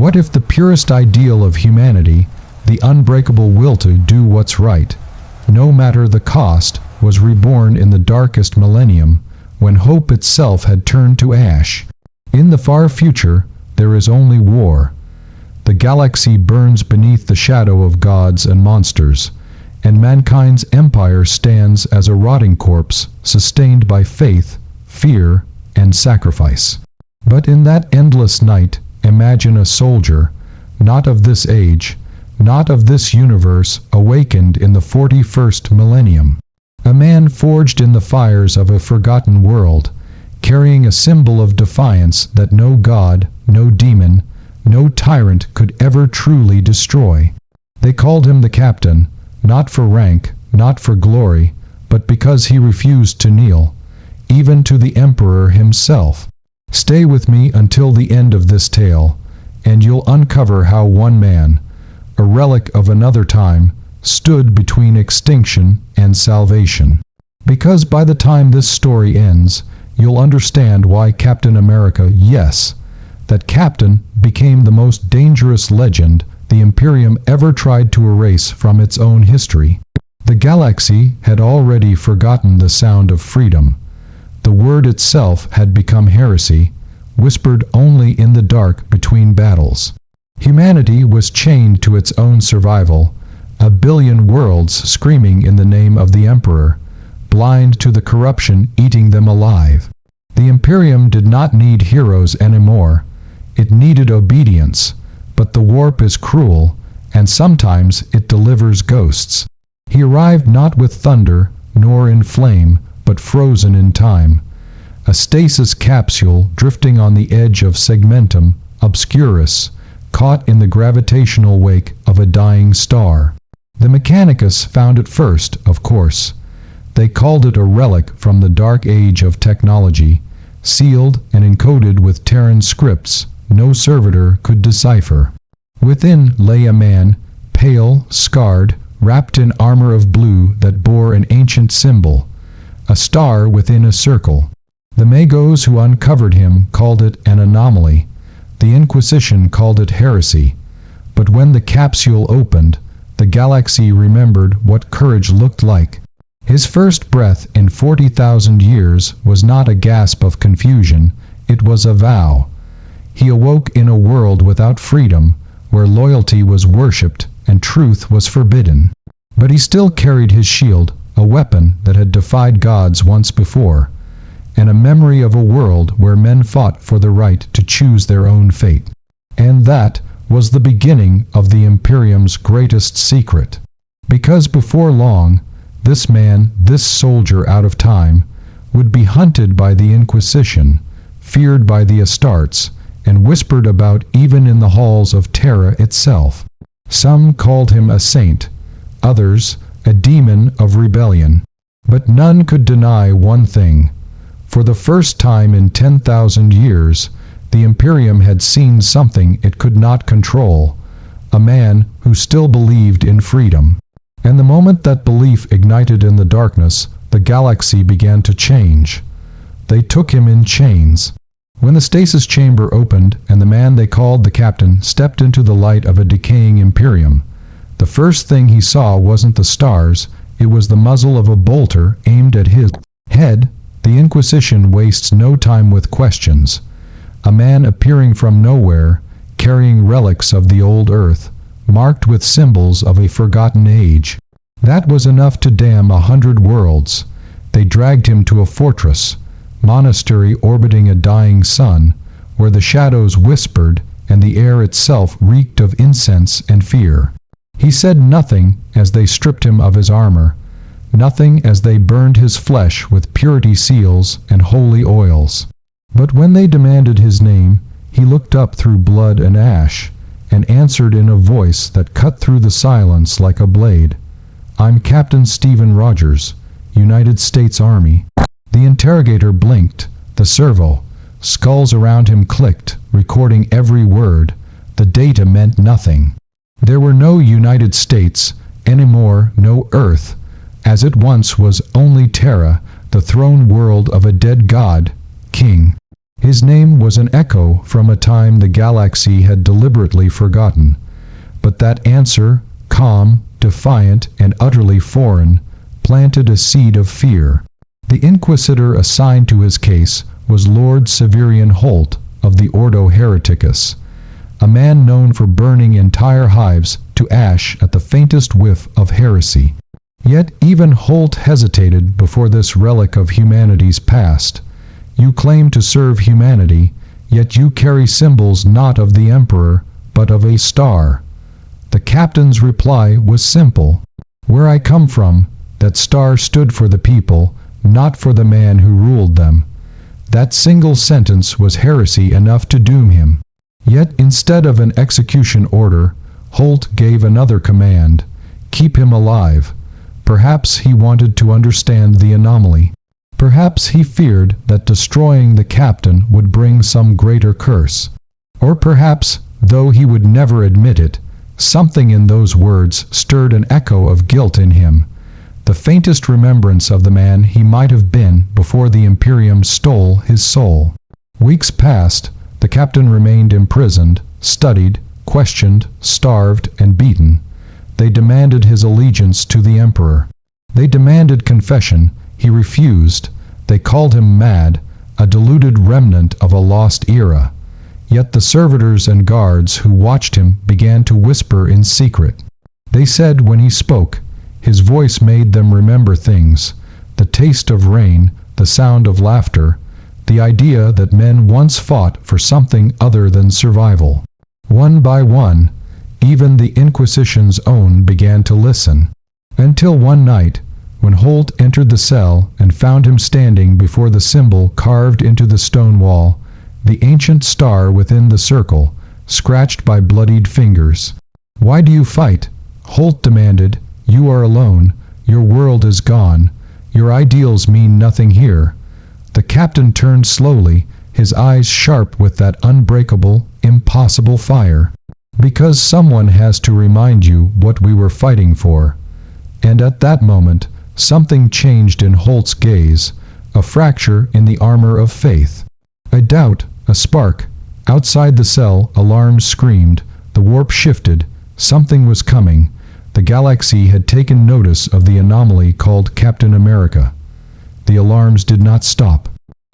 What if the purest ideal of humanity, the unbreakable will to do what's right, no matter the cost, was reborn in the darkest millennium, when hope itself had turned to ash? In the far future, there is only war. The galaxy burns beneath the shadow of gods and monsters, and mankind's empire stands as a rotting corpse, sustained by faith, fear, and sacrifice. But in that endless night, imagine a soldier, not of this age, not of this universe, awakened in the 41st millennium. A man forged in the fires of a forgotten world, carrying a symbol of defiance that no god, no demon, no tyrant could ever truly destroy. They called him the Captain, not for rank, not for glory, but because he refused to kneel, even to the Emperor himself. Stay with me until the end of this tale, and you'll uncover how one man, a relic of another time, stood between extinction and salvation. Because by the time this story ends, you'll understand why Captain America, yes, that Captain became the most dangerous legend the Imperium ever tried to erase from its own history. The galaxy had already forgotten the sound of freedom. The word itself had become heresy, whispered only in the dark between battles. Humanity was chained to its own survival, a billion worlds screaming in the name of the Emperor, blind to the corruption eating them alive. The Imperium did not need heroes anymore. It needed obedience, but the warp is cruel, and sometimes it delivers ghosts. He arrived not with thunder, nor in flame, but frozen in time. A stasis capsule drifting on the edge of segmentum obscurus, caught in the gravitational wake of a dying star. The Mechanicus found it first, of course. They called it a relic from the dark age of technology, sealed and encoded with Terran scripts no servitor could decipher. Within lay a man, pale, scarred, wrapped in armor of blue that bore an ancient symbol, a star within a circle. The Magos who uncovered him called it an anomaly. The Inquisition called it heresy. But when the capsule opened, the galaxy remembered what courage looked like. His first breath in 40,000 years was not a gasp of confusion, it was a vow. He awoke in a world without freedom, where loyalty was worshipped and truth was forbidden. But he still carried his shield, a weapon that had defied gods once before, and a memory of a world where men fought for the right to choose their own fate. And that was the beginning of the Imperium's greatest secret. Because before long, this man, this soldier out of time, would be hunted by the Inquisition, feared by the Astartes, and whispered about even in the halls of Terra itself. Some called him a saint, others a demon of rebellion. But none could deny one thing. For the first time in 10,000 years, the Imperium had seen something it could not control, a man who still believed in freedom. And the moment that belief ignited in the darkness, the galaxy began to change. They took him in chains. When the stasis chamber opened and the man they called the Captain stepped into the light of a decaying Imperium, the first thing he saw wasn't the stars, it was the muzzle of a bolter aimed at his head. The Inquisition wastes no time with questions. A man appearing from nowhere, carrying relics of the old earth, marked with symbols of a forgotten age. That was enough to damn 100 worlds. They dragged him to a fortress, monastery orbiting a dying sun, where the shadows whispered and the air itself reeked of incense and fear. He said nothing as they stripped him of his armor, nothing as they burned his flesh with purity seals and holy oils. But when they demanded his name, he looked up through blood and ash, and answered in a voice that cut through the silence like a blade. "I'm Captain Stephen Rogers, United States Army." The interrogator blinked, the servo. Skulls around him clicked, recording every word. The data meant nothing. There were no United States, anymore no Earth, as it once was only Terra, the throne world of a dead god, king. His name was an echo from a time the galaxy had deliberately forgotten. But that answer, calm, defiant, and utterly foreign, planted a seed of fear. The inquisitor assigned to his case was Lord Severian Holt of the Ordo Hereticus, a man known for burning entire hives to ash at the faintest whiff of heresy. Yet even Holt hesitated before this relic of humanity's past. You claim to serve humanity, yet you carry symbols not of the Emperor, but of a star. The captain's reply was simple. Where I come from, that star stood for the people, not for the man who ruled them. That single sentence was heresy enough to doom him. Yet instead of an execution order, Holt gave another command: keep him alive. Perhaps he wanted to understand the anomaly. Perhaps he feared that destroying the captain would bring some greater curse. Or perhaps, though he would never admit it, something in those words stirred an echo of guilt in him, the faintest remembrance of the man he might have been before the Imperium stole his soul. Weeks passed. The captain remained imprisoned, studied, questioned, starved, and beaten. They demanded his allegiance to the Emperor. They demanded confession. He refused. They called him mad, a deluded remnant of a lost era. Yet the servitors and guards who watched him began to whisper in secret. They said when he spoke, his voice made them remember things: the taste of rain, the sound of laughter, the idea that men once fought for something other than survival. One by one, even the Inquisition's own began to listen. Until one night, when Holt entered the cell and found him standing before the symbol carved into the stone wall, the ancient star within the circle, scratched by bloodied fingers. "Why do you fight?" Holt demanded. "You are alone. Your world is gone. Your ideals mean nothing here." The captain turned slowly, his eyes sharp with that unbreakable, impossible fire. "Because someone has to remind you what we were fighting for." And at that moment, something changed in Holt's gaze, a fracture in the armor of faith. A doubt, a spark. Outside the cell, alarms screamed. The warp shifted. Something was coming. The galaxy had taken notice of the anomaly called Captain America. The alarms did not stop.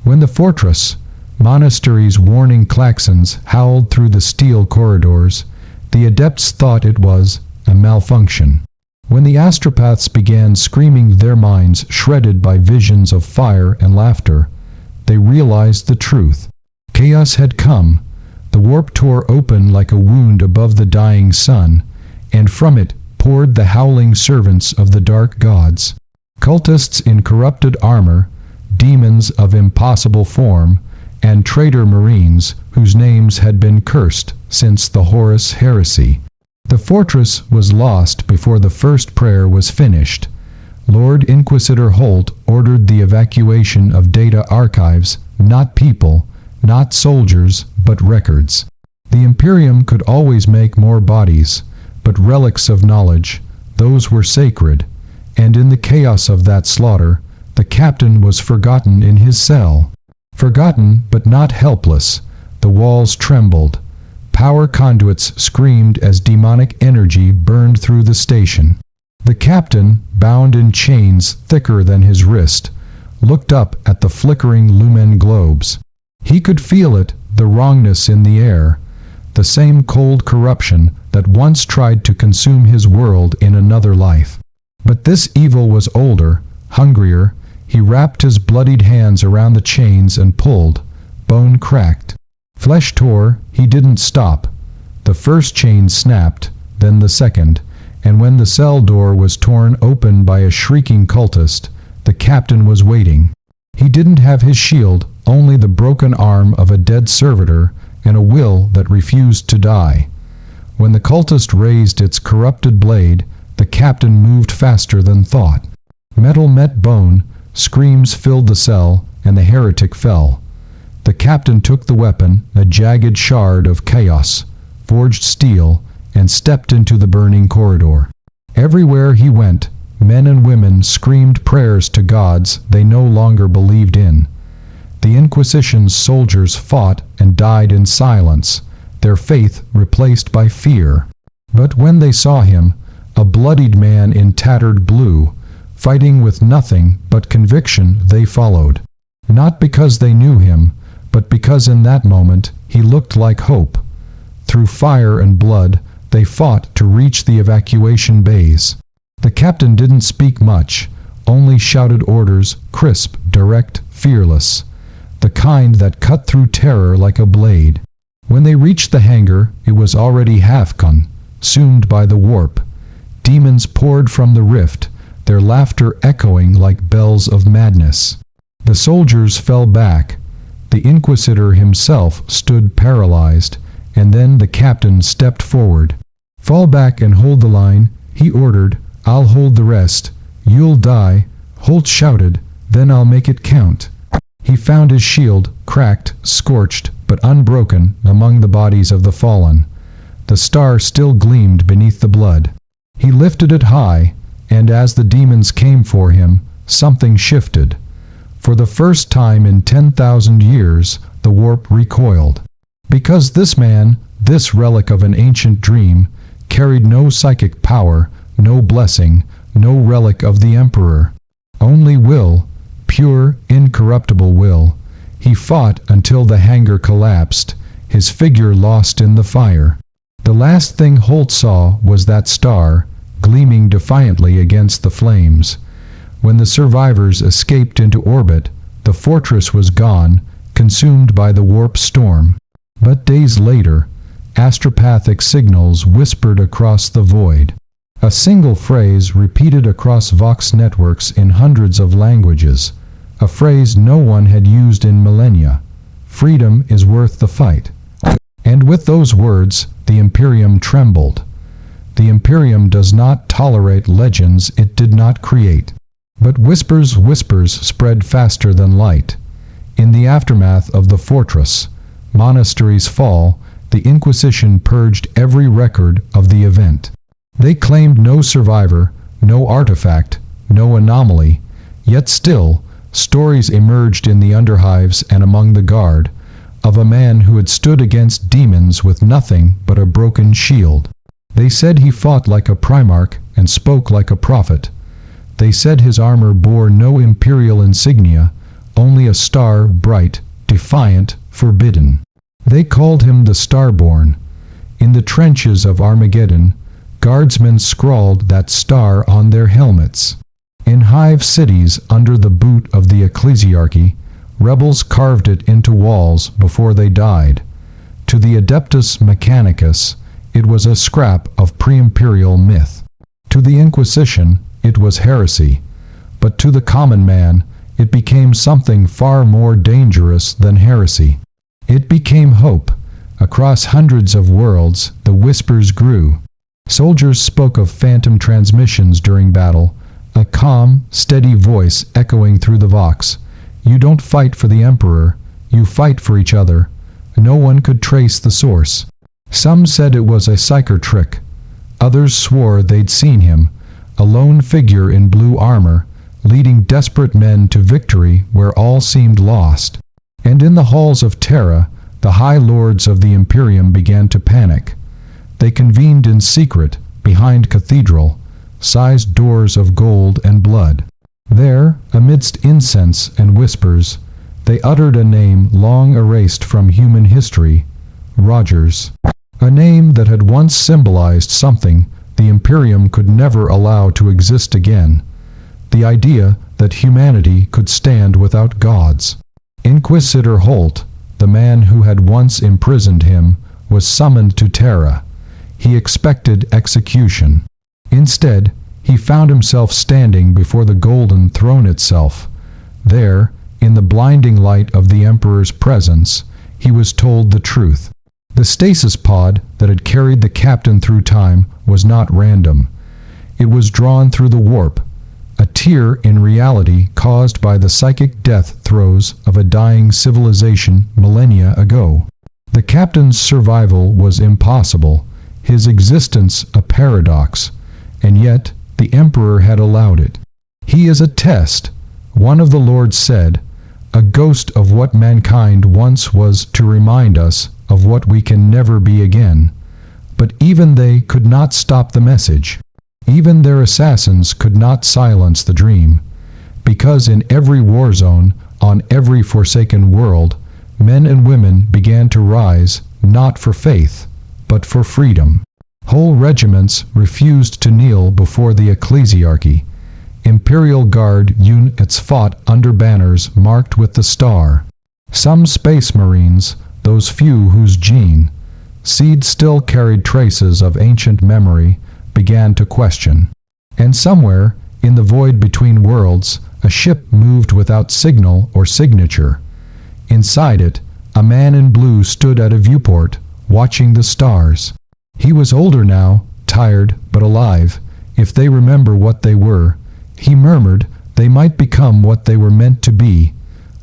When the fortress, monastery's warning klaxons howled through the steel corridors, the adepts thought it was a malfunction. When the astropaths began screaming, their minds shredded by visions of fire and laughter, they realized the truth. Chaos had come. The warp tore open like a wound above the dying sun, and from it poured the howling servants of the dark gods. Cultists in corrupted armor, demons of impossible form, and traitor marines whose names had been cursed since the Horus heresy. The fortress was lost before the first prayer was finished. Lord Inquisitor Holt ordered the evacuation of data archives, not people, not soldiers, but records. The Imperium could always make more bodies, but relics of knowledge, those were sacred, and in the chaos of that slaughter, the captain was forgotten in his cell. Forgotten, but not helpless. The walls trembled. Power conduits screamed as demonic energy burned through the station. The captain, bound in chains thicker than his wrist, looked up at the flickering lumen globes. He could feel it, the wrongness in the air, the same cold corruption that once tried to consume his world in another life. But this evil was older, hungrier. He wrapped his bloodied hands around the chains and pulled. Bone cracked. Flesh tore. He didn't stop. The first chain snapped, then the second, and when the cell door was torn open by a shrieking cultist, the captain was waiting. He didn't have his shield, only the broken arm of a dead servitor and a will that refused to die. When the cultist raised its corrupted blade, the captain moved faster than thought. Metal met bone, screams filled the cell, and the heretic fell. The captain took the weapon, a jagged shard of chaos, forged steel, and stepped into the burning corridor. Everywhere he went, men and women screamed prayers to gods they no longer believed in. The Inquisition's soldiers fought and died in silence, their faith replaced by fear. But when they saw him, a bloodied man in tattered blue, fighting with nothing but conviction, they followed. Not because they knew him, but because in that moment he looked like hope. Through fire and blood, they fought to reach the evacuation bays. The captain didn't speak much, only shouted orders, crisp, direct, fearless, the kind that cut through terror like a blade. When they reached the hangar, it was already consumed by the warp. Demons poured from the rift, their laughter echoing like bells of madness. The soldiers fell back. The Inquisitor himself stood paralyzed, and then the captain stepped forward. "Fall back and hold the line," he ordered. "I'll hold the rest. You'll die," Holt shouted, "then I'll make it count." He found his shield, cracked, scorched, but unbroken among the bodies of the fallen. The star still gleamed beneath the blood. He lifted it high, and as the demons came for him, something shifted. For the first time in 10,000 years, the warp recoiled. Because this man, this relic of an ancient dream, carried no psychic power, no blessing, no relic of the Emperor. Only will, pure, incorruptible will. He fought until the hangar collapsed, his figure lost in the fire. The last thing Holt saw was that star, gleaming defiantly against the flames. When the survivors escaped into orbit, the fortress was gone, consumed by the warp storm. But days later, astropathic signals whispered across the void. A single phrase repeated across Vox networks in hundreds of languages, a phrase no one had used in millennia. "Freedom is worth the fight." And with those words, the Imperium trembled. The Imperium does not tolerate legends it did not create. But whispers spread faster than light. In the aftermath of the fortress, monastery's fall, the Inquisition purged every record of the event. They claimed no survivor, no artifact, no anomaly, yet still, stories emerged in the underhives and among the guard, of a man who had stood against demons with nothing but a broken shield. They said he fought like a primarch and spoke like a prophet. They said his armor bore no imperial insignia, only a star bright, defiant, forbidden. They called him the Starborn. In the trenches of Armageddon, guardsmen scrawled that star on their helmets. In hive cities under the boot of the ecclesiarchy, rebels carved it into walls before they died. To the Adeptus Mechanicus, it was a scrap of pre-imperial myth. To the Inquisition, it was heresy. But to the common man, it became something far more dangerous than heresy. It became hope. Across hundreds of worlds, the whispers grew. Soldiers spoke of phantom transmissions during battle, a calm, steady voice echoing through the Vox. "You don't fight for the Emperor, you fight for each other." No one could trace the source. Some said it was a psyker trick. Others swore they'd seen him, a lone figure in blue armor, leading desperate men to victory where all seemed lost. And in the halls of Terra, the high lords of the Imperium began to panic. They convened in secret, behind cathedral-sized doors of gold and blood. There, amidst incense and whispers, they uttered a name long erased from human history, Rogers. A name that had once symbolized something the Imperium could never allow to exist again. The idea that humanity could stand without gods. Inquisitor Holt, the man who had once imprisoned him, was summoned to Terra. He expected execution. Instead, he found himself standing before the golden throne itself. There, in the blinding light of the Emperor's presence, he was told the truth. The stasis pod that had carried the captain through time was not random. It was drawn through the warp, a tear in reality caused by the psychic death throes of a dying civilization millennia ago. The captain's survival was impossible, his existence a paradox, and yet the Emperor had allowed it. "He is a test," one of the lords said, a ghost of what mankind once was, to remind us of what we can never be again. But even they could not stop the message. Even their assassins could not silence the dream. Because in every war zone, on every forsaken world, men and women began to rise, not for faith, but for freedom. Whole regiments refused to kneel before the ecclesiarchy. Imperial Guard units fought under banners marked with the star. Some space marines, those few whose gene seed still carried traces of ancient memory, began to question. And somewhere, in the void between worlds, a ship moved without signal or signature. Inside it, a man in blue stood at a viewport, watching the stars. He was older now, tired but alive. If they remember what they were, he murmured, they might become what they were meant to be.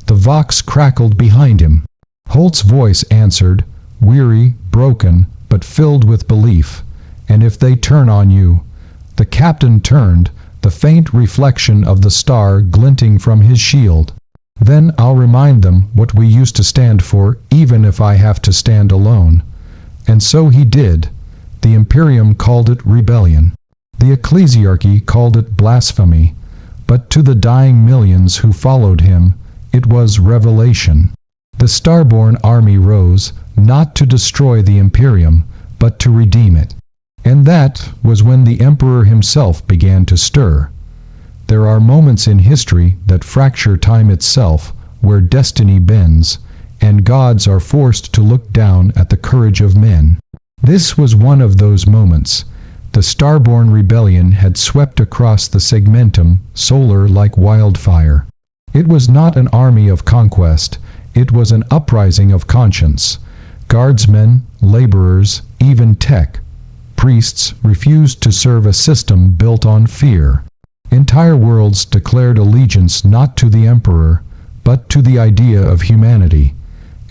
The Vox crackled behind him. Holt's voice answered, weary, broken, but filled with belief. And if they turn on you. The captain turned, the faint reflection of the star glinting from his shield. Then I'll remind them what we used to stand for, even if I have to stand alone. And so he did. The Imperium called it rebellion. The ecclesiarchy called it blasphemy. But to the dying millions who followed him, it was revelation. The starborn army rose, not to destroy the Imperium, but to redeem it. And that was when the Emperor himself began to stir. There are moments in history that fracture time itself, where destiny bends, and gods are forced to look down at the courage of men. This was one of those moments. The starborn rebellion had swept across the segmentum solar like wildfire. It was not an army of conquest, it was an uprising of conscience. Guardsmen, laborers, even tech, priests refused to serve a system built on fear. Entire worlds declared allegiance not to the emperor, but to the idea of humanity.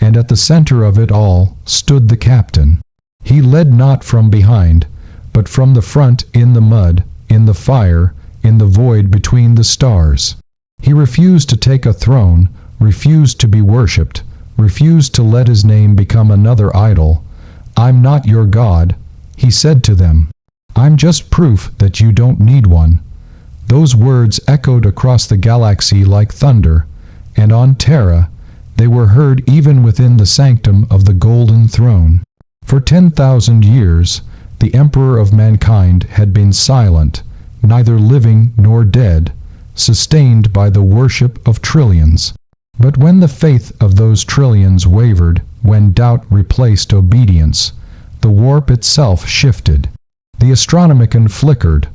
And at the center of it all stood the captain. He led not from behind, but from the front, in the mud, in the fire, in the void between the stars. He refused to take a throne, refused to be worshipped, refused to let his name become another idol. I'm not your God, he said to them. I'm just proof that you don't need one. Those words echoed across the galaxy like thunder, and on Terra, they were heard even within the sanctum of the golden throne. For 10,000 years, the Emperor of mankind had been silent, neither living nor dead, sustained by the worship of trillions. But when the faith of those trillions wavered, when doubt replaced obedience, the warp itself shifted. The astronomicon flickered.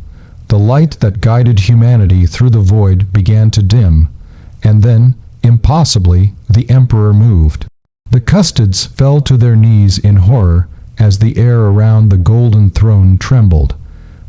The light that guided humanity through the void began to dim, and then, impossibly, the Emperor moved. The custodes fell to their knees in horror as the air around the golden throne trembled.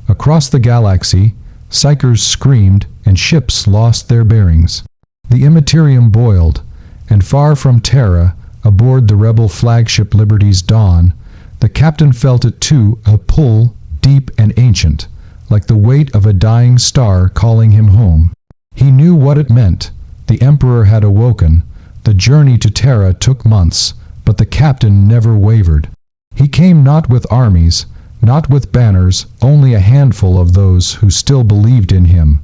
Across the galaxy, psychers screamed and ships lost their bearings. The Imperium boiled, and far from Terra, aboard the rebel flagship Liberty's Dawn, the captain felt it too, a pull deep and ancient, like the weight of a dying star calling him home. He knew what it meant. The Emperor had awoken. The journey to Terra took months, but the captain never wavered. He came not with armies, not with banners, only a handful of those who still believed in him.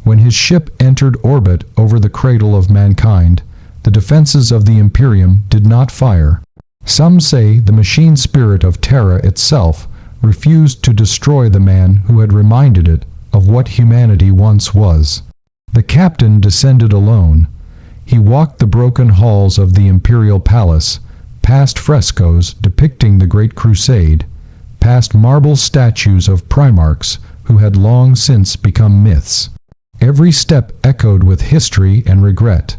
When his ship entered orbit over the cradle of mankind, the defenses of the Imperium did not fire. Some say the machine spirit of Terra itself refused to destroy the man who had reminded it of what humanity once was. The captain descended alone. He walked the broken halls of the imperial palace, past frescoes depicting the Great Crusade, past marble statues of primarchs who had long since become myths. Every step echoed with history and regret.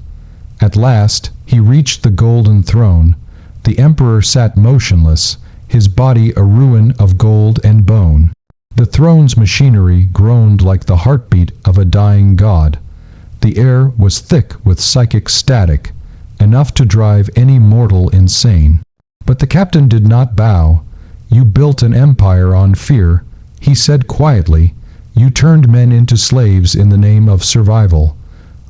At last, he reached the golden throne. The emperor sat motionless, his body a ruin of gold and bone. The throne's machinery groaned like the heartbeat of a dying god. The air was thick with psychic static, enough to drive any mortal insane. But the captain did not bow. You built an empire on fear, he said quietly. You turned men into slaves in the name of survival.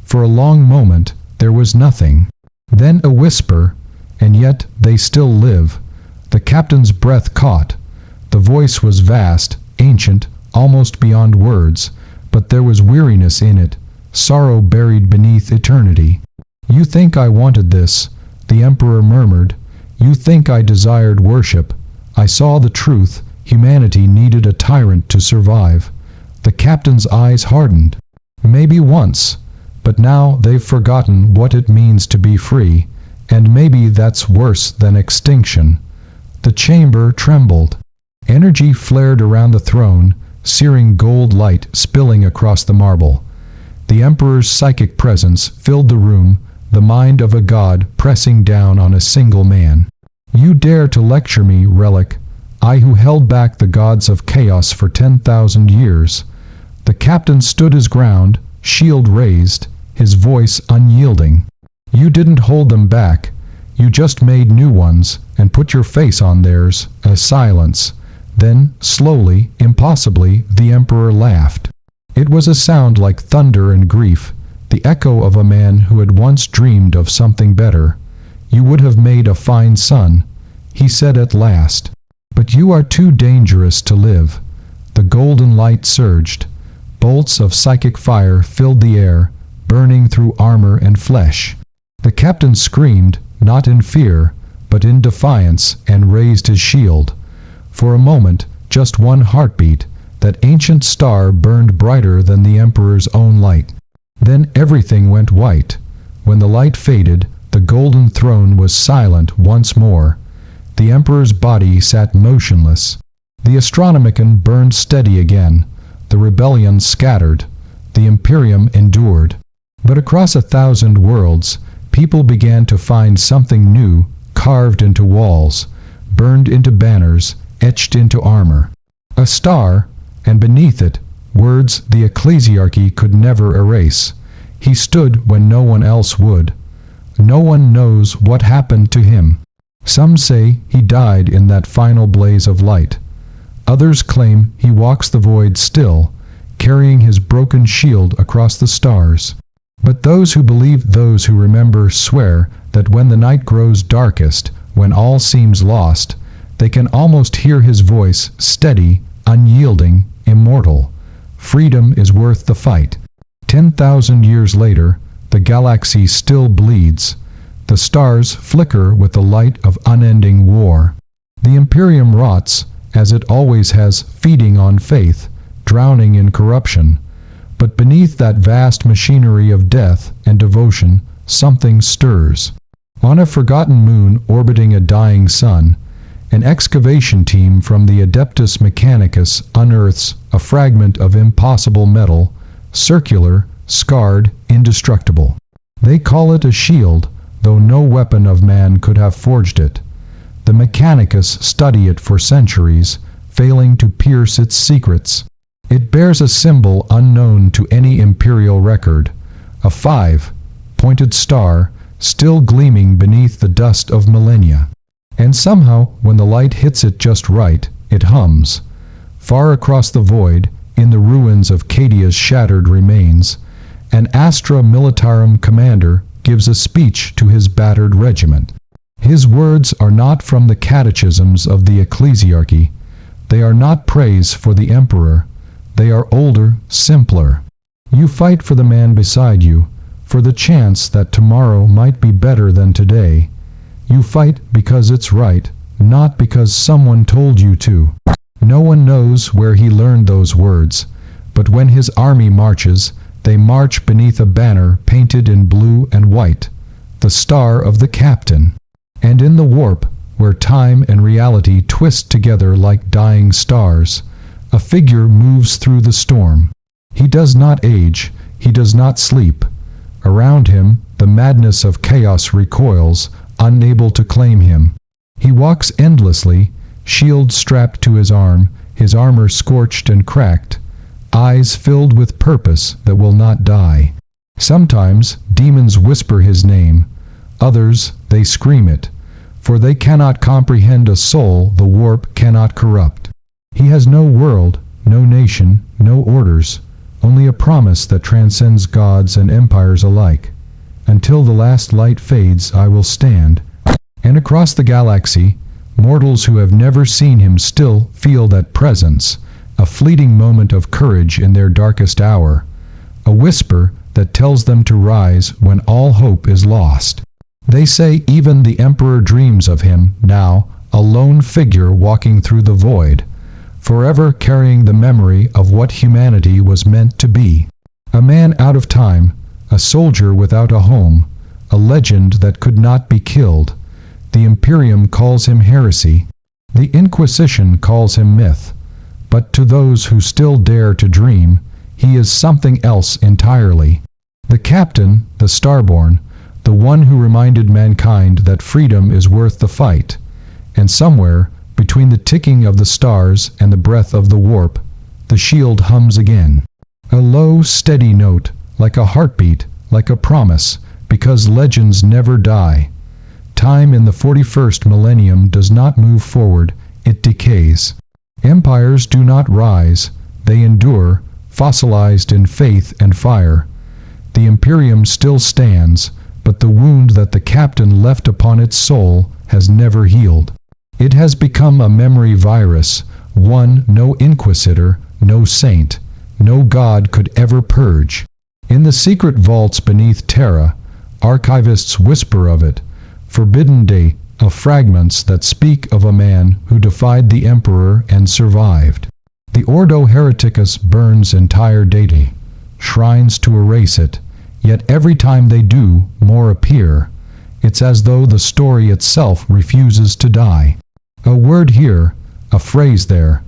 For a long moment, There was nothing. Then a whisper, and yet they still live. The captain's breath caught. The voice was vast, ancient, almost beyond words, but there was weariness in it, sorrow buried beneath eternity. "You think I wanted this," the emperor murmured. "You think I desired worship. I saw the truth. Humanity needed a tyrant to survive." The captain's eyes hardened. "Maybe once, but now they've forgotten what it means to be free, and maybe that's worse than extinction." The chamber trembled. Energy flared around the throne, searing gold light spilling across the marble. The emperor's psychic presence filled the room, the mind of a god pressing down on a single man. "You dare to lecture me, relic, I who held back the gods of chaos for 10,000 years." The captain stood his ground, shield raised, his voice unyielding. "You didn't hold them back. You just made new ones, and put your face on theirs." A silence. Then, slowly, impossibly, the emperor laughed. It was a sound like thunder and grief, the echo of a man who had once dreamed of something better. "You would have made a fine son," he said at last. "But you are too dangerous to live." The golden light surged. Bolts of psychic fire filled the air, burning through armor and flesh. The captain screamed, not in fear, but in defiance, and raised his shield. For a moment, just one heartbeat, that ancient star burned brighter than the emperor's own light. Then everything went white. When the light faded, the golden throne was silent once more. The emperor's body sat motionless. The Astronomicon burned steady again. The rebellion scattered. The Imperium endured. But across 1,000 worlds, people began to find something new, carved into walls, burned into banners, etched into armor. A star, and beneath it, words the ecclesiarchy could never erase. He stood when no one else would. No one knows what happened to him. Some say he died in that final blaze of light. Others claim he walks the void still, carrying his broken shield across the stars. But those who believe, those who remember, swear that when the night grows darkest, when all seems lost, they can almost hear his voice, steady, unyielding, immortal. Freedom is worth the fight. 10,000 years later, the galaxy still bleeds. The stars flicker with the light of unending war. The Imperium rots, as it always has, feeding on faith, drowning in corruption. But beneath that vast machinery of death and devotion, something stirs. On a forgotten moon orbiting a dying sun, an excavation team from the Adeptus Mechanicus unearths a fragment of impossible metal, circular, scarred, indestructible. They call it a shield, though no weapon of man could have forged it. The Mechanicus study it for centuries, failing to pierce its secrets. It bears a symbol unknown to any imperial record, a 5-pointed star, still gleaming beneath the dust of millennia. And somehow, when the light hits it just right, it hums. Far across the void, in the ruins of Cadia's shattered remains, an Astra Militarum commander gives a speech to his battered regiment. His words are not from the catechisms of the ecclesiarchy. They are not praise for the emperor. They are older, simpler. You fight for the man beside you, for the chance that tomorrow might be better than today. You fight because it's right, not because someone told you to. No one knows where he learned those words, but when his army marches, they march beneath a banner painted in blue and white, the star of the captain. And in the warp, where time and reality twist together like dying stars, a figure moves through the storm. He does not age, he does not sleep. Around him, the madness of chaos recoils, unable to claim him. He walks endlessly, shield strapped to his arm, his armor scorched and cracked, eyes filled with purpose that will not die. Sometimes demons whisper his name, others they scream it, for they cannot comprehend a soul the warp cannot corrupt. He has no world, no nation, no orders, only a promise that transcends gods and empires alike. Until the last light fades, I will stand. And across the galaxy, mortals who have never seen him still feel that presence, a fleeting moment of courage in their darkest hour, a whisper that tells them to rise when all hope is lost. They say even the Emperor dreams of him now, a lone figure walking through the void, forever carrying the memory of what humanity was meant to be. A man out of time, a soldier without a home, a legend that could not be killed. The Imperium calls him heresy. The Inquisition calls him myth. But to those who still dare to dream, he is something else entirely. The captain, the starborn, the one who reminded mankind that freedom is worth the fight. And somewhere, between the ticking of the stars and the breath of the warp, the shield hums again. A low, steady note, like a heartbeat, like a promise, because legends never die. Time in the 41st millennium does not move forward, it decays. Empires do not rise, they endure, fossilized in faith and fire. The Imperium still stands, but the wound that the captain left upon its soul has never healed. It has become a memory virus, one no inquisitor, no saint, no god could ever purge. In the secret vaults beneath Terra, archivists whisper of it, forbidden day of fragments that speak of a man who defied the emperor and survived. The Ordo Hereticus burns entire data, shrines to erase it, yet every time they do, more appear. It's as though the story itself refuses to die. A word here, a phrase there,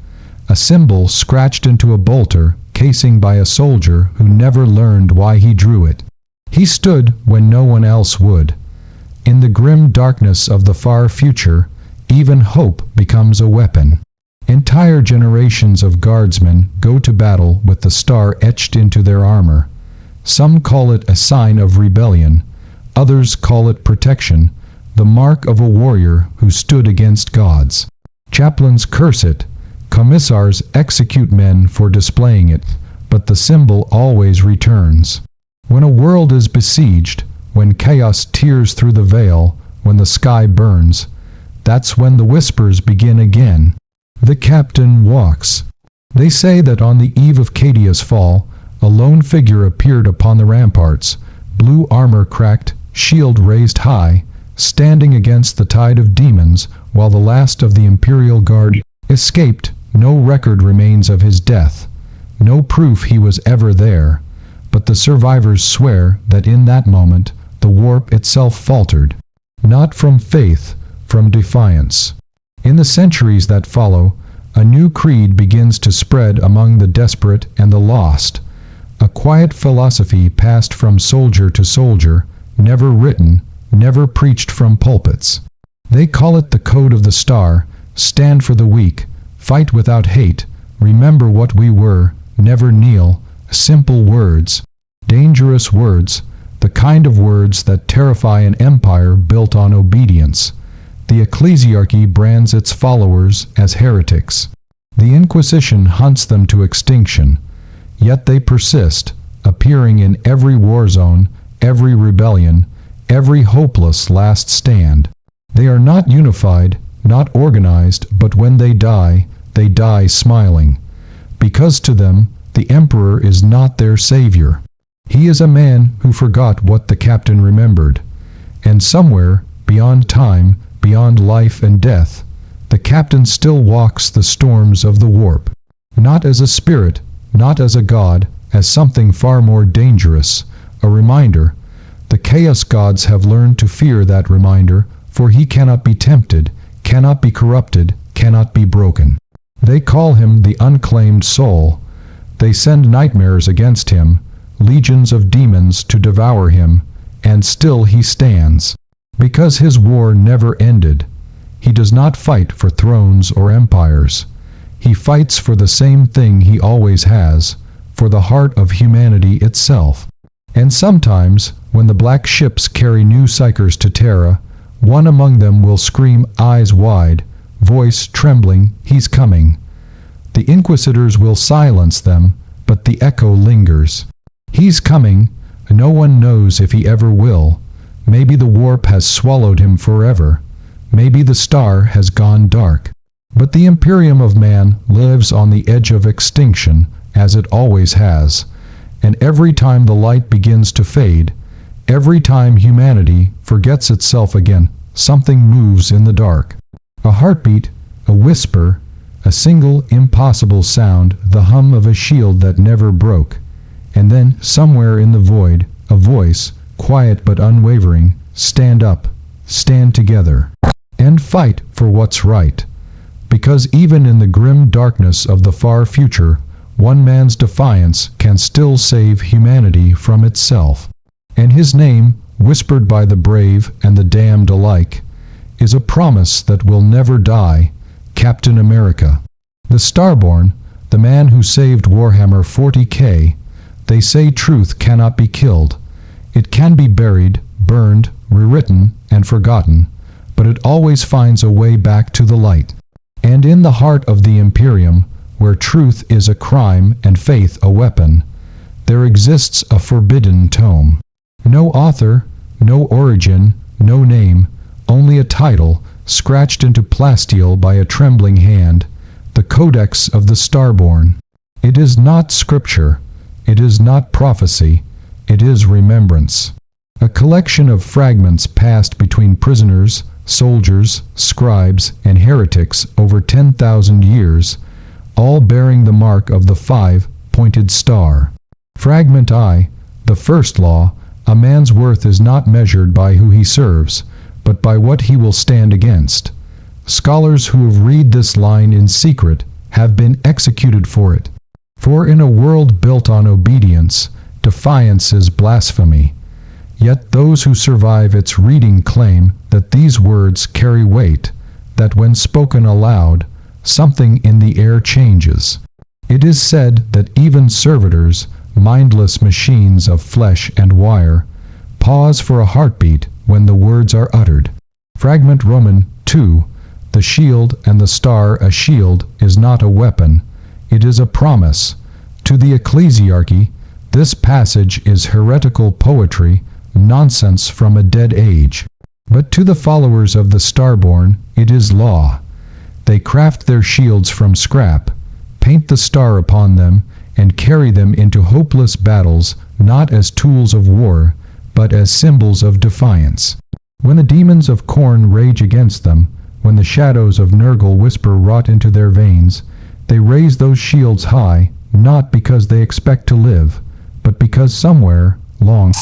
a symbol scratched into a bolter casing by a soldier who never learned why he drew it. He stood when no one else would. In the grim darkness of the far future, even hope becomes a weapon. Entire generations of guardsmen go to battle with the star etched into their armor. Some call it a sign of rebellion, others call it protection, the mark of a warrior who stood against gods. Chaplains curse it, commissars execute men for displaying it, but the symbol always returns. When a world is besieged, when chaos tears through the veil, when the sky burns, that's when the whispers begin again. The captain walks. They say that on the eve of Cadia's fall, a lone figure appeared upon the ramparts, blue armor cracked, shield raised high, standing against the tide of demons, while the last of the Imperial Guard escaped. No record remains of his death, no proof he was ever there, but the survivors swear that in that moment the warp itself faltered, not from faith, from defiance. In the centuries that follow, a new creed begins to spread among the desperate and the lost, a quiet philosophy passed from soldier to soldier, never written, never preached from pulpits. They call it the Code of the Star, stand for the weak, fight without hate, remember what we were, never kneel, simple words, dangerous words, the kind of words that terrify an empire built on obedience. The ecclesiarchy brands its followers as heretics. The Inquisition hunts them to extinction, yet they persist, appearing in every war zone, every rebellion, every hopeless last stand. They are not unified, not organized, but when they die smiling, because to them the emperor is not their savior. He is a man who forgot what the captain remembered, and somewhere, beyond time, beyond life and death, the captain still walks the storms of the warp, not as a spirit, not as a god, as something far more dangerous, a reminder. The chaos gods have learned to fear that reminder, for he cannot be tempted, cannot be corrupted, cannot be broken. They call him the unclaimed soul. They send nightmares against him, legions of demons to devour him, and still he stands. Because his war never ended. He does not fight for thrones or empires. He fights for the same thing he always has, for the heart of humanity itself. And sometimes, when the black ships carry new psychers to Terra, one among them will scream eyes wide, voice trembling, he's coming. The inquisitors will silence them, but the echo lingers. He's coming, No one knows if he ever will. Maybe the warp has swallowed him forever. Maybe the star has gone dark. But the Imperium of man lives on the edge of extinction, as it always has. And every time the light begins to fade, every time humanity forgets itself again, something moves in the dark. A heartbeat, a whisper, a single impossible sound, the hum of a shield that never broke. And then, somewhere in the void, a voice, quiet but unwavering, stand up, stand together, and fight for what's right. Because even in the grim darkness of the far future, one man's defiance can still save humanity from itself. And his name, whispered by the brave and the damned alike, is a promise that will never die: Captain America. The Starborn, the man who saved Warhammer 40K, they say truth cannot be killed. It can be buried, burned, rewritten, and forgotten, but it always finds a way back to the light. And in the heart of the Imperium, where truth is a crime and faith a weapon, there exists a forbidden tome. No author, no origin, no name, only a title, scratched into plasteel by a trembling hand, the Codex of the Starborn. It is not scripture, it is not prophecy, it is remembrance. A collection of fragments passed between prisoners, soldiers, scribes, and heretics over 10,000 years, all bearing the mark of the five-pointed star. Fragment I, the first law: a man's worth is not measured by who he serves, but by what he will stand against. Scholars who have read this line in secret have been executed for it. For in a world built on obedience, defiance is blasphemy. Yet those who survive its reading claim that these words carry weight, that when spoken aloud, something in the air changes. It is said that even servitors, mindless machines of flesh and wire, pause for a heartbeat when the words are uttered. Fragment Roman 2: the shield and the star. A shield is not a weapon, it is a promise. To the ecclesiarchy, this passage is heretical poetry, nonsense from a dead age. But to the followers of the Starborn, it is law. They craft their shields from scrap, paint the star upon them, and carry them into hopeless battles, not as tools of war, but as symbols of defiance. When the demons of Khorne rage against them, when the shadows of Nurgle whisper rot into their veins, they raise those shields high, not because they expect to live, but because somewhere, long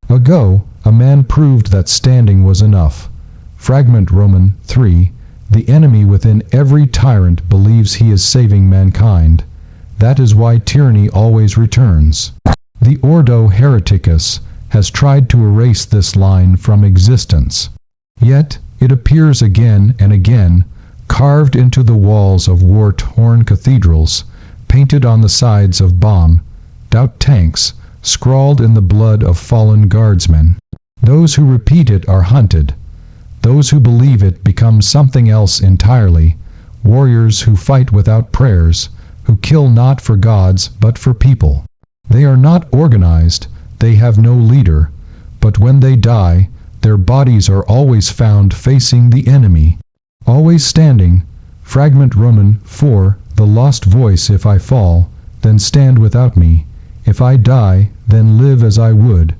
ago, a man proved that standing was enough. Fragment Roman 3: the enemy within every tyrant believes he is saving mankind. That is why tyranny always returns. The Ordo Hereticus has tried to erase this line from existence. Yet it appears again and again, carved into the walls of war-torn cathedrals, painted on the sides of bombed-out tanks, scrawled in the blood of fallen guardsmen. Those who repeat it are hunted. Those who believe it become something else entirely, warriors who fight without prayers, who kill not for gods but for people. They are not organized, they have no leader, but when they die, their bodies are always found facing the enemy, always standing. Fragment Roman 4: the lost voice: if I fall, then stand without me. If I die, then live as I would.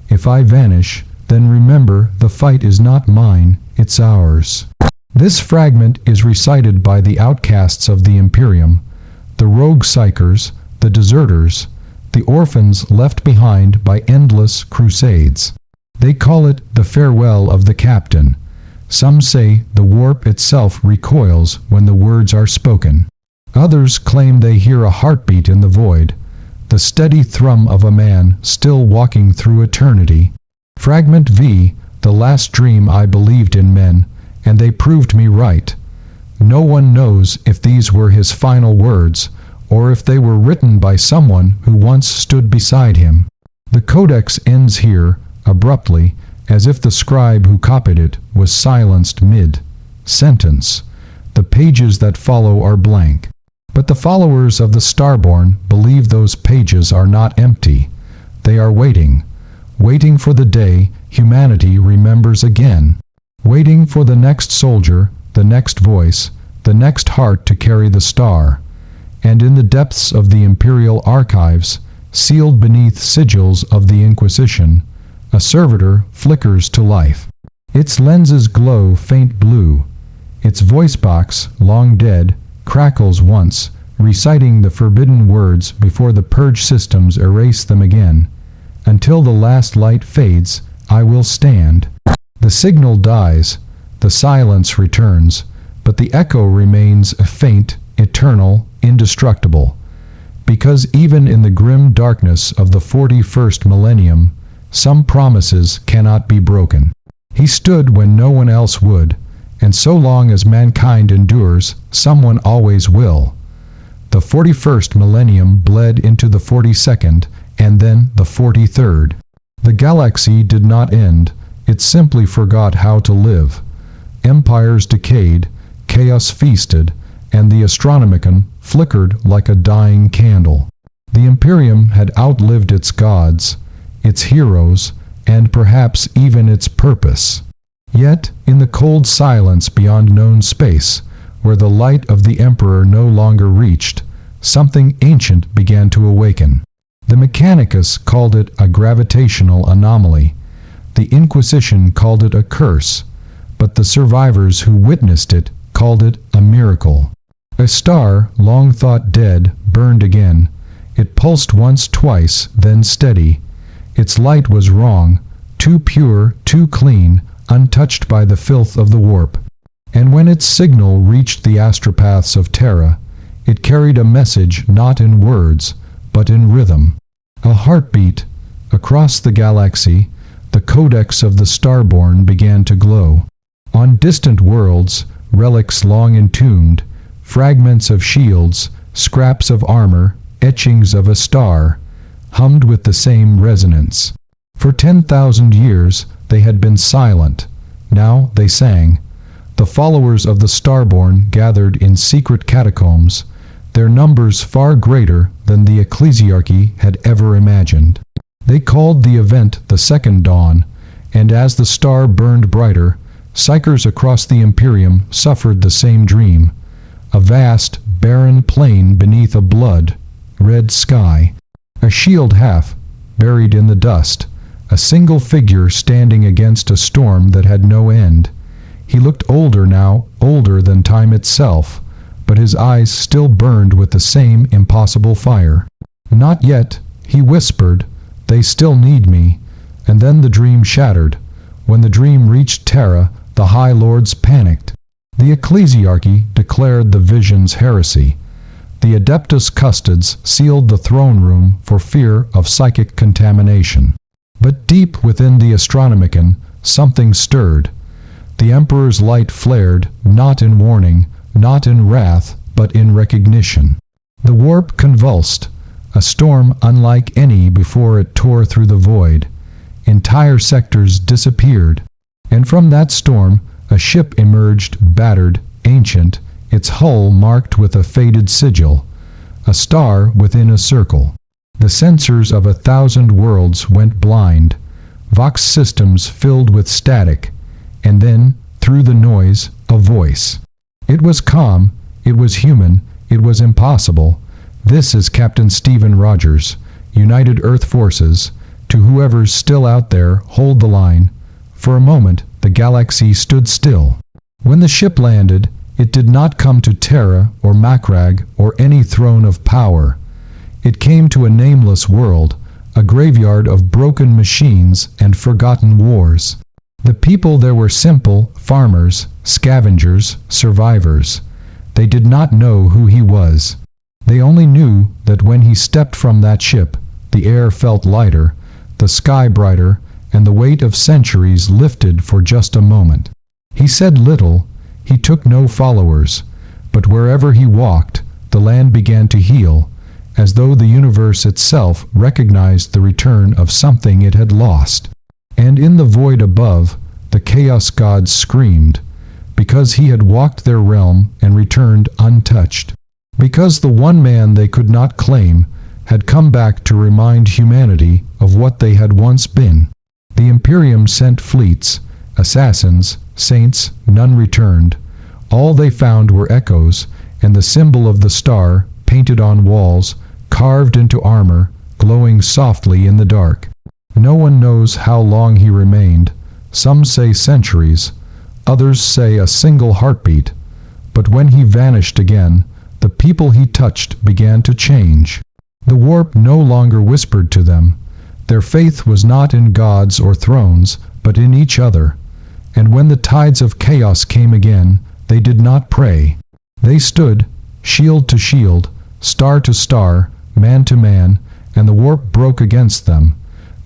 If I vanish, then remember the fight is not mine, it's ours. This fragment is recited by the outcasts of the Imperium, the rogue psychers, the deserters, the orphans left behind by endless crusades. They call it the farewell of the captain. Some say the warp itself recoils when the words are spoken. Others claim they hear a heartbeat in the void, the steady thrum of a man still walking through eternity. Fragment V: the last dream I believed in men, and they proved me right. No one knows if these were his final words, or if they were written by someone who once stood beside him. The codex ends here, abruptly, as if the scribe who copied it was silenced mid-sentence. The pages that follow are blank. But the followers of the Starborn believe those pages are not empty. They are waiting, waiting for the day humanity remembers again, waiting for the next soldier, the next voice, the next heart to carry the star. And in the depths of the Imperial archives, sealed beneath sigils of the Inquisition, a servitor flickers to life. Its lenses glow faint blue. Its voice box, long dead, crackles once, reciting the forbidden words before the purge systems erase them again. Until the last light fades, I will stand. The signal dies, the silence returns, but the echo remains faint, eternal, indestructible. Because even in the grim darkness of the 41st millennium, some promises cannot be broken. He stood when no one else would, and so long as mankind endures, someone always will. The 41st millennium bled into the 42nd, and then the 43rd. The galaxy did not end, it simply forgot how to live. Empires decayed, chaos feasted, and the Astronomicon flickered like a dying candle. The Imperium had outlived its gods, its heroes, and perhaps even its purpose. Yet, in the cold silence beyond known space, where the light of the Emperor no longer reached, something ancient began to awaken. The Mechanicus called it a gravitational anomaly. The Inquisition called it a curse, but the survivors who witnessed it called it a miracle. A star, long thought dead, burned again. It pulsed once, twice, then steady. Its light was wrong, too pure, too clean, untouched by the filth of the warp. And when its signal reached the astropaths of Terra, it carried a message not in words, but in rhythm. A heartbeat. Across the galaxy, the codex of the starborn began to glow. On distant worlds, relics long entombed, fragments of shields, scraps of armor, etchings of a star, hummed with the same resonance. For 10,000 years they had been silent. Now they sang. The followers of the starborn gathered in secret catacombs, their numbers far greater than the ecclesiarchy had ever imagined. They called the event the Second Dawn, and as the star burned brighter, psychers across the Imperium suffered the same dream. A vast, barren plain beneath a blood-red sky. A shield half, buried in the dust. A single figure standing against a storm that had no end. He looked older now, older than time itself, but his eyes still burned with the same impossible fire. Not yet, he whispered, they still need me. And then the dream shattered. When the dream reached Terra, the High Lords panicked. The ecclesiarchy declared the vision's heresy. The Adeptus Custodes sealed the throne room for fear of psychic contamination. But deep within the Astronomicon, something stirred. The Emperor's light flared, not in warning, not in wrath, but in recognition. The warp convulsed, a storm unlike any before it tore through the void. Entire sectors disappeared, and from that storm a ship emerged, battered, ancient, its hull marked with a faded sigil, a star within a circle. The sensors of 1,000 worlds went blind, Vox systems filled with static, and then, through the noise, a voice. It was calm, it was human, it was impossible. This is Captain Stephen Rogers, United Earth Forces. To whoever's still out there, hold the line. For a moment, the galaxy stood still. When the ship landed, it did not come to Terra or Macragge or any throne of power. It came to a nameless world, a graveyard of broken machines and forgotten wars. The people there were simple, farmers, scavengers, survivors. They did not know who he was. They only knew that when he stepped from that ship, the air felt lighter, the sky brighter, and the weight of centuries lifted for just a moment. He said little, he took no followers, but wherever he walked, the land began to heal, as though the universe itself recognized the return of something it had lost. And in the void above, the chaos gods screamed, because he had walked their realm and returned untouched. Because the one man they could not claim had come back to remind humanity of what they had once been. The Imperium sent fleets, assassins, saints, none returned. All they found were echoes, and the symbol of the star, painted on walls, carved into armor, glowing softly in the dark. No one knows how long he remained. Some say centuries, others say a single heartbeat. But when he vanished again, the people he touched began to change. The warp no longer whispered to them. Their faith was not in gods or thrones, but in each other. And when the tides of chaos came again, they did not pray. They stood, shield to shield, star to star, man to man, and the warp broke against them.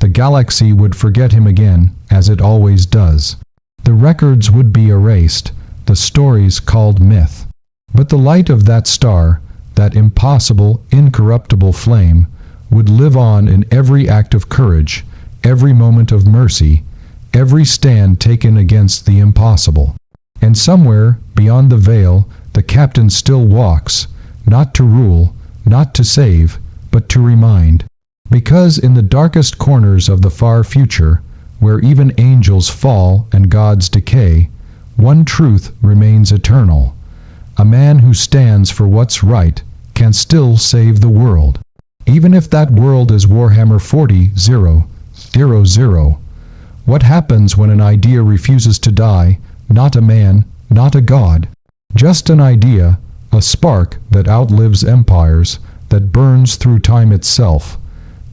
The galaxy would forget him again, as it always does. The records would be erased, the stories called myth. But the light of that star, that impossible, incorruptible flame, would live on in every act of courage, every moment of mercy, every stand taken against the impossible. And somewhere, beyond the veil, the captain still walks, not to rule, not to save, but to remind. Because in the darkest corners of the far future, where even angels fall and gods decay, one truth remains eternal. A man who stands for what's right can still save the world. Even if that world is Warhammer 40,000. What happens when an idea refuses to die? Not a man, not a god. Just an idea, a spark that outlives empires, that burns through time itself.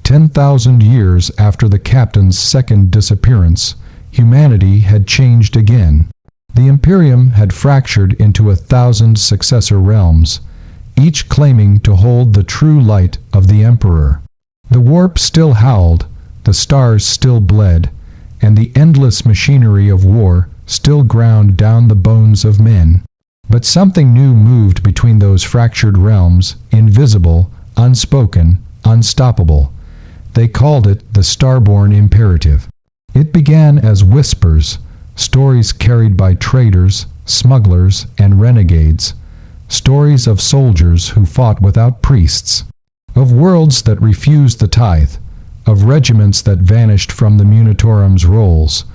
10,000 years after the captain's second disappearance, humanity had changed again. The Imperium had fractured into 1,000 successor realms, each claiming to hold the true light of the Emperor. The warp still howled, the stars still bled, and the endless machinery of war still ground down the bones of men. But something new moved between those fractured realms, invisible, unspoken, unstoppable. They called it the Starborn Imperative. It began as whispers, stories carried by traders, smugglers, and renegades, stories of soldiers who fought without priests, of worlds that refused the tithe, of regiments that vanished from the Munitorum's rolls,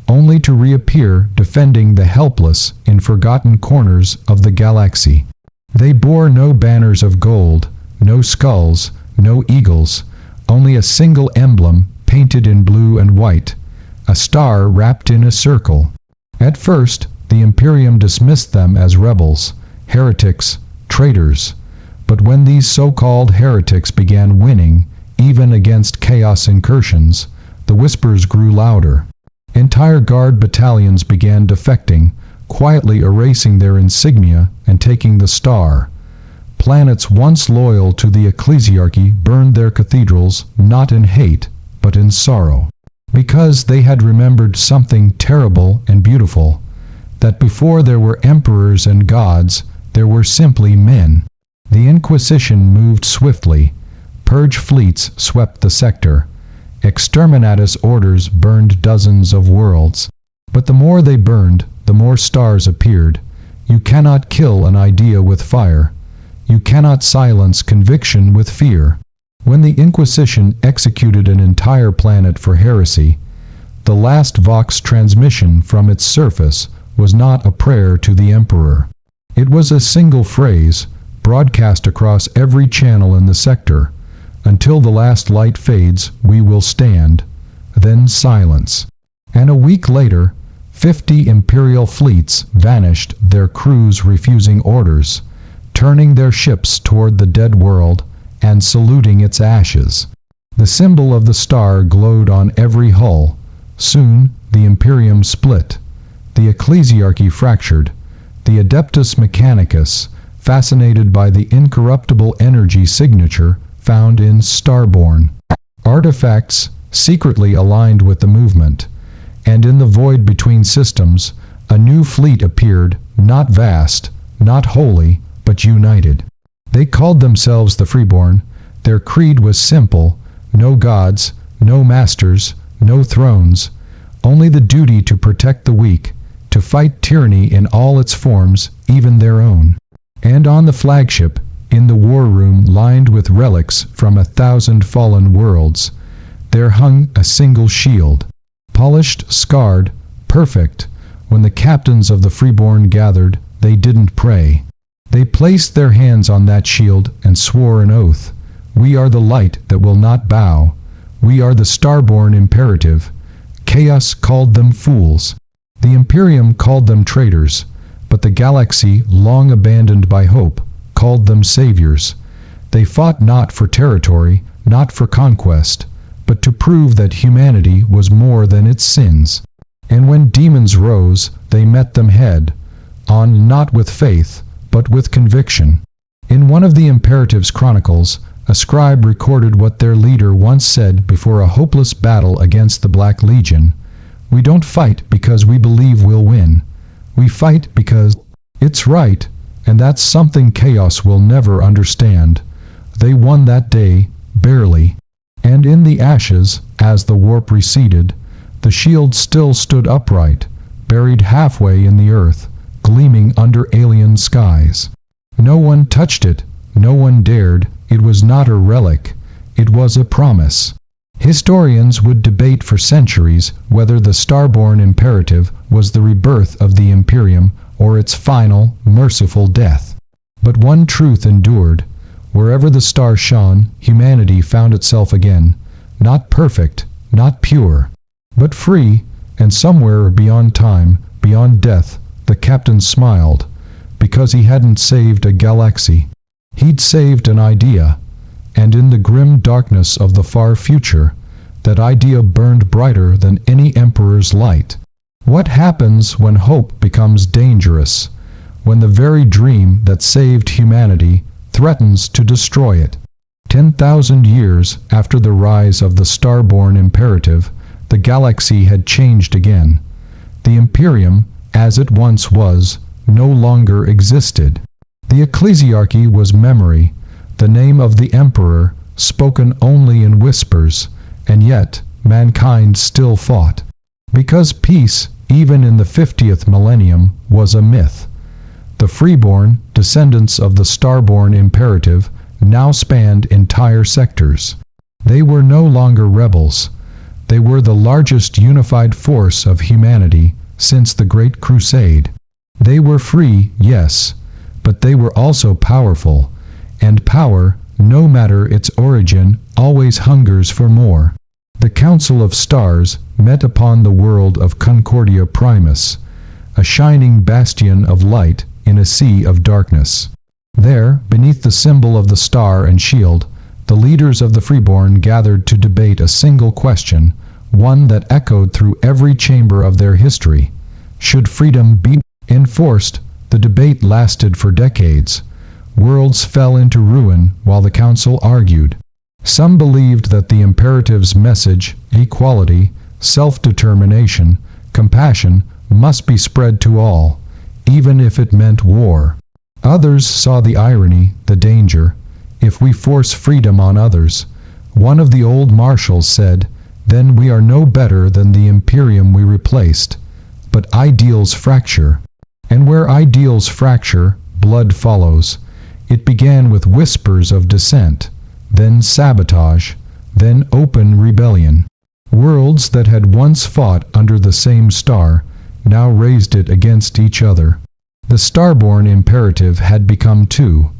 only to reappear defending the helpless in forgotten corners of the galaxy. They bore no banners of gold, no skulls, no eagles, only a single emblem painted in blue and white, a star wrapped in a circle. At first, the Imperium dismissed them as rebels, heretics, traitors. But when these so-called heretics began winning, even against chaos incursions, the whispers grew louder. Entire guard battalions began defecting, quietly erasing their insignia and taking the star. Planets once loyal to the ecclesiarchy burned their cathedrals not in hate, but in sorrow. Because they had remembered something terrible and beautiful, that before there were emperors and gods, there were simply men. The Inquisition moved swiftly. Purge fleets swept the sector. Exterminatus orders burned dozens of worlds. But the more they burned, the more stars appeared. You cannot kill an idea with fire. You cannot silence conviction with fear. When the Inquisition executed an entire planet for heresy, the last Vox transmission from its surface was not a prayer to the Emperor. It was a single phrase, broadcast across every channel in the sector. Until the last light fades, we will stand. Then silence. And a week later, 50 Imperial fleets vanished, their crews refusing orders, turning their ships toward the dead world and saluting its ashes. The symbol of the star glowed on every hull. Soon, the Imperium split. The ecclesiarchy fractured. The Adeptus Mechanicus, fascinated by the incorruptible energy signature found in Starborn. Artifacts secretly aligned with the movement. And in the void between systems, a new fleet appeared, not vast, not holy, but united. They called themselves the Freeborn. Their creed was simple: no gods, no masters, no thrones, only the duty to protect the weak, to fight tyranny in all its forms, even their own. And on the flagship, In the war room lined with relics from 1,000 fallen worlds, there hung a single shield, polished, scarred, perfect. When the captains of the freeborn gathered, they didn't pray. They placed their hands on that shield and swore an oath. We are the light that will not bow. We are the starborn imperative. Chaos called them fools. The Imperium called them traitors. But the galaxy, long abandoned by hope, called them saviors. They fought not for territory, not for conquest, but to prove that humanity was more than its sins. And when demons rose, they met them head on, not with faith, but with conviction. In one of the Imperative's chronicles, a scribe recorded what their leader once said before a hopeless battle against the Black Legion. We don't fight because we believe we'll win. We fight because it's right, and that's something Chaos will never understand. They won that day, barely. And in the ashes, as the warp receded, the shield still stood upright, buried halfway in the earth, gleaming under alien skies. No one touched it, no one dared. It was not a relic, it was a promise. Historians would debate for centuries whether the starborn imperative was the rebirth of the Imperium or its final, merciful death. But one truth endured. Wherever the star shone, humanity found itself again, not perfect, not pure, but free, and somewhere beyond time, beyond death, the captain smiled, because he hadn't saved a galaxy. He'd saved an idea, and in the grim darkness of the far future, that idea burned brighter than any emperor's light. What happens when hope becomes dangerous? When the very dream that saved humanity threatens to destroy it? 10,000 years after the rise of the starborn imperative, the galaxy had changed again. The Imperium, as it once was, no longer existed. The ecclesiarchy was memory, the name of the emperor, spoken only in whispers, and yet mankind still fought. Because peace, even in the 50th millennium, was a myth. The freeborn, descendants of the starborn imperative, now spanned entire sectors. They were no longer rebels. They were the largest unified force of humanity since the Great Crusade. They were free, yes, but they were also powerful, and power, no matter its origin, always hungers for more. The Council of Stars met upon the world of Concordia Primus, a shining bastion of light in a sea of darkness. There, beneath the symbol of the star and shield, the leaders of the freeborn gathered to debate a single question, one that echoed through every chamber of their history. Should freedom be enforced? The debate lasted for decades. Worlds fell into ruin while the council argued. Some believed that the imperative's message, equality, self-determination, compassion, must be spread to all, even if it meant war. Others saw the irony, the danger. If we force freedom on others, one of the old marshals said, then we are no better than the Imperium we replaced. But ideals fracture. And where ideals fracture, blood follows. It began with whispers of dissent, then sabotage, then open rebellion. Worlds that had once fought under the same star now raised it against each other. The starborn imperative had become two: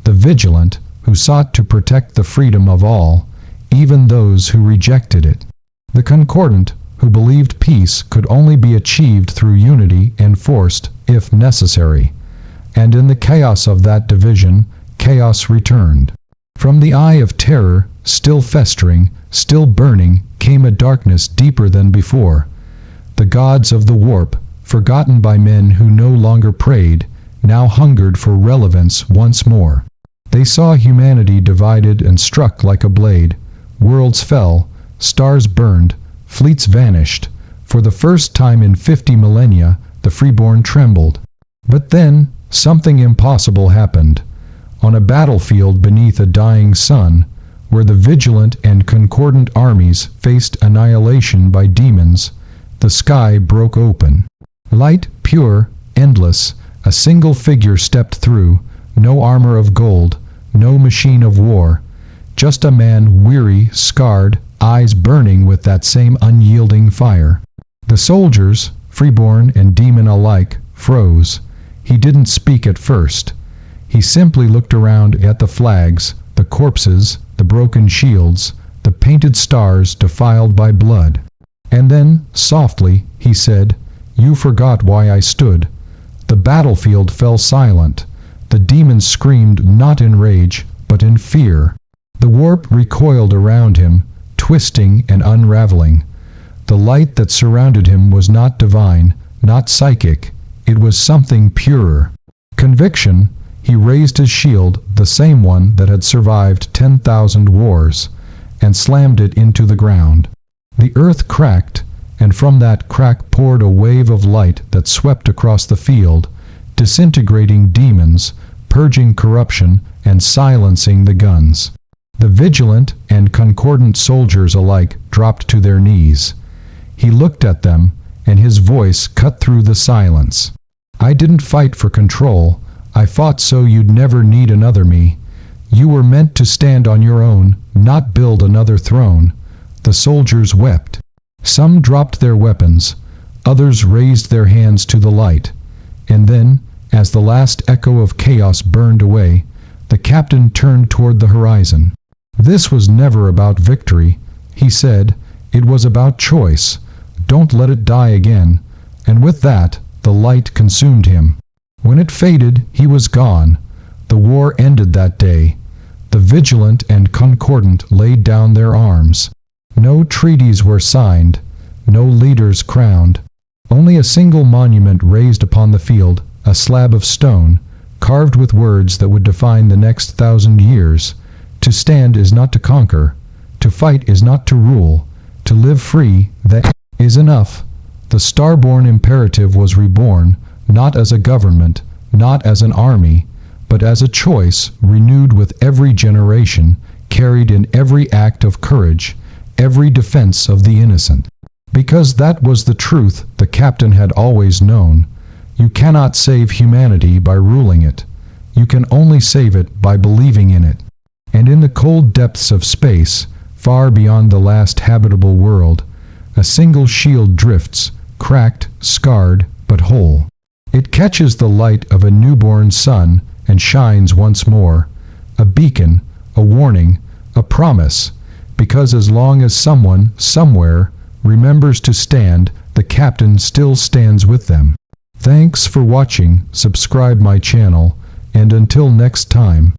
the vigilant, who sought to protect the freedom of all, even those who rejected it; the concordant, who believed peace could only be achieved through unity enforced, if necessary. And in the chaos of that division, chaos returned. From the eye of terror, still festering, still burning, came a darkness deeper than before. The gods of the warp, forgotten by men who no longer prayed, now hungered for relevance once more. They saw humanity divided and struck like a blade. Worlds fell, stars burned, fleets vanished. For the first time in 50 millennia, the freeborn trembled. But then, something impossible happened. On a battlefield beneath a dying sun, where the vigilant and concordant armies faced annihilation by demons, the sky broke open. Light, pure, endless, a single figure stepped through, no armor of gold, no machine of war, just a man weary, scarred, eyes burning with that same unyielding fire. The soldiers, freeborn and demon alike, froze. He didn't speak at first. He simply looked around at the flags, the corpses, the broken shields, the painted stars defiled by blood. And then, softly, he said, "You forgot why I stood." The battlefield fell silent. The demons screamed not in rage, but in fear. The warp recoiled around him, twisting and unraveling. The light that surrounded him was not divine, not psychic. It was something purer. Conviction. He raised his shield, the same one that had survived 10,000 wars, and slammed it into the ground. The earth cracked, and from that crack poured a wave of light that swept across the field, disintegrating demons, purging corruption, and silencing the guns. The vigilant and concordant soldiers alike dropped to their knees. He looked at them, and his voice cut through the silence. "I didn't fight for control. I fought so you'd never need another me. You were meant to stand on your own, not build another throne." The soldiers wept. Some dropped their weapons. Others raised their hands to the light. And then, as the last echo of chaos burned away, the captain turned toward the horizon. "This was never about victory," he said. "It was about choice. Don't let it die again." And with that, the light consumed him. When it faded, he was gone. The war ended that day. The vigilant and concordant laid down their arms. No treaties were signed, no leaders crowned. Only a single monument raised upon the field, a slab of stone, carved with words that would define the next 1,000 years. To stand is not to conquer. To fight is not to rule. To live free, that is enough. The star-born imperative was reborn, not as a government, not as an army, but as a choice renewed with every generation, carried in every act of courage, every defense of the innocent. Because that was the truth the captain had always known. You cannot save humanity by ruling it. You can only save it by believing in it. And in the cold depths of space, far beyond the last habitable world, a single shield drifts, cracked, scarred, but whole. It catches the light of a newborn sun and shines once more, a beacon, a warning, a promise, because as long as someone, somewhere, remembers to stand, the captain still stands with them. Thanks for watching, subscribe my channel, and until next time.